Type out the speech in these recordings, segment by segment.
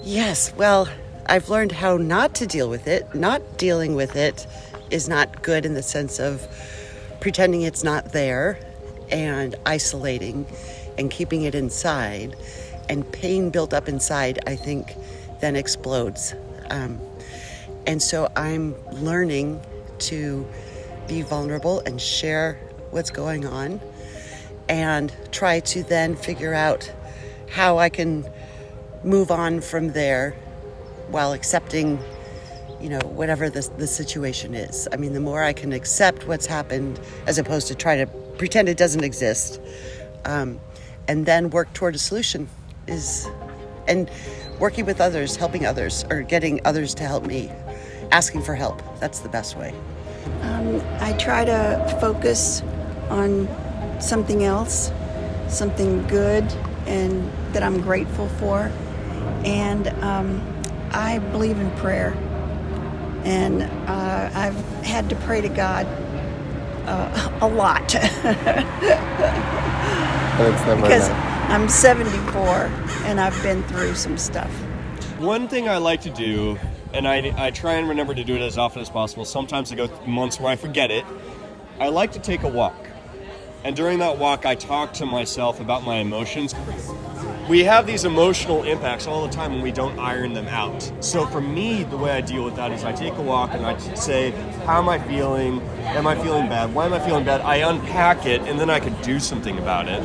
Yes, well, I've learned how not to deal with it. Not dealing with it is not good in the sense of pretending it's not there and isolating and keeping it inside. And pain built up inside, I think, then explodes. And so I'm learning to be vulnerable and share what's going on and try to then figure out how I can move on from there while accepting, whatever the situation is. I mean, the more I can accept what's happened as opposed to try to pretend it doesn't exist, and then work toward a solution and working with others, helping others, or getting others to help me, asking for help. That's the best way. I try to focus on something else, something good and that I'm grateful for. And I believe in prayer. And I've had to pray to God a lot. Because I'm 74 and I've been through some stuff. One thing I like to do, and I try and remember to do it as often as possible, sometimes I go months where I forget it, I like to take a walk. And during that walk, I talk to myself about my emotions. We have these emotional impacts all the time and we don't iron them out. So for me, the way I deal with that is I take a walk and I say, how am I feeling? Am I feeling bad? Why am I feeling bad? I unpack it and then I could do something about it.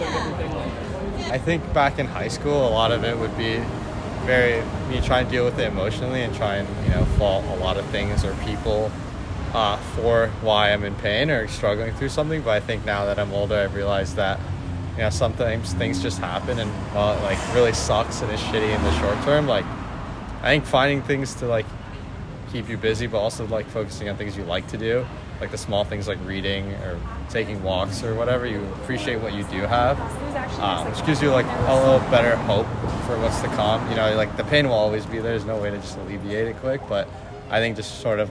I think back in high school, a lot of it would be me trying to deal with it emotionally and try and, fault a lot of things or people for why I'm in pain or struggling through something. But I think now that I'm older, I've realized that sometimes things just happen, and while it really sucks and is shitty in the short term, I think finding things to keep you busy, but also focusing on things you like to do, the small things like reading or taking walks or whatever, you appreciate what you do have, which gives you a little better hope for what's to come. The pain will always be there. There's no way to just alleviate it quick, but I think just sort of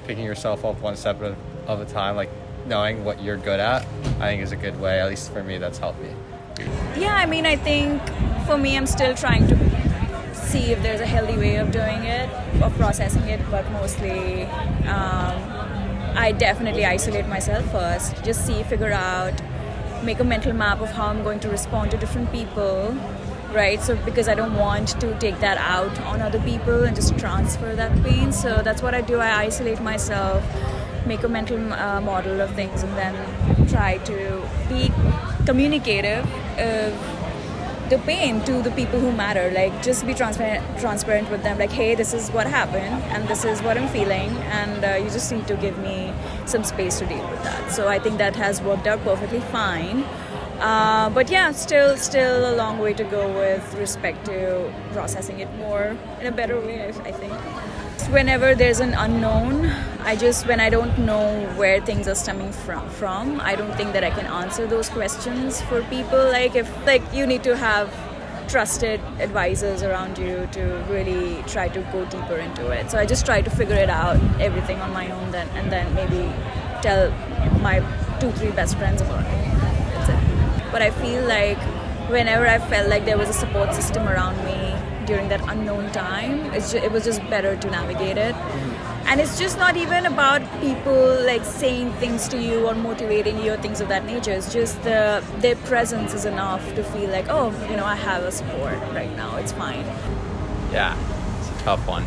picking yourself up one step of a time, knowing what you're good at, I think is a good way. At least for me, that's helped me. Yeah, I think for me, I'm still trying to see if there's a healthy way of doing it, of processing it, but mostly I definitely isolate myself first, just figure out, make a mental map of how I'm going to respond to different people, right? So because I don't want to take that out on other people and just transfer that pain. So that's what I do. I isolate myself, make a mental model of things, and then try to be communicative of the pain to the people who matter. Just be transparent with them. Hey, this is what happened and this is what I'm feeling, and you just need to give me some space to deal with that. So I think that has worked out perfectly fine. But yeah, still a long way to go with respect to processing it more in a better way, I think. Whenever there's an unknown, when I don't know where things are stemming from, I don't think that I can answer those questions for people. If you need to have trusted advisors around you to really try to go deeper into it. So I just try to figure it out, everything on my own, and then maybe tell my 2-3 best friends about it. That's it. But I feel whenever I felt there was a support system around me during that unknown time, it was just better to navigate it. And it's just not even about people saying things to you or motivating you or things of that nature. It's just their presence is enough to feel I have a support right now. It's fine. Yeah, it's a tough one.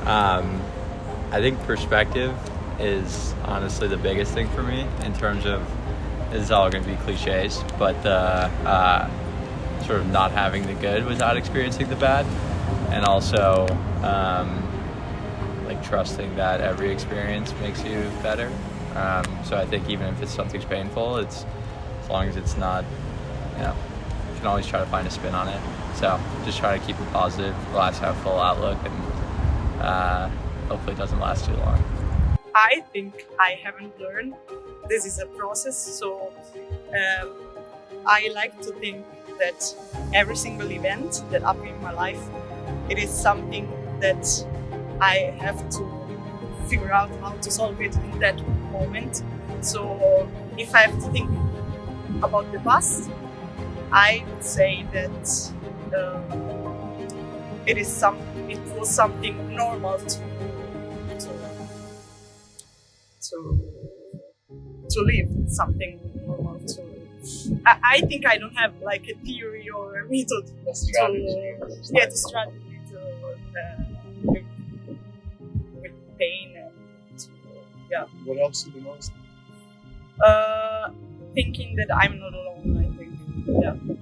I think perspective is honestly the biggest thing for me in terms of, this is all going to be cliches, but sort of not having the good without experiencing the bad, and also trusting that every experience makes you better. So I think even if something's painful, it's as long as it's not, you can always try to find a spin on it. So just try to keep a positive, glass half full outlook, and hopefully it doesn't last too long. I think I haven't learned. This is a process, so I like to think that every single event that happened in my life, it is something that I have to figure out how to solve it in that moment. So if I have to think about the past, I would say that it was something normal to live, something normal to. I think I don't have like a theory or a method to strategy to with pain and What helps you the most? thinking that I'm not alone. I think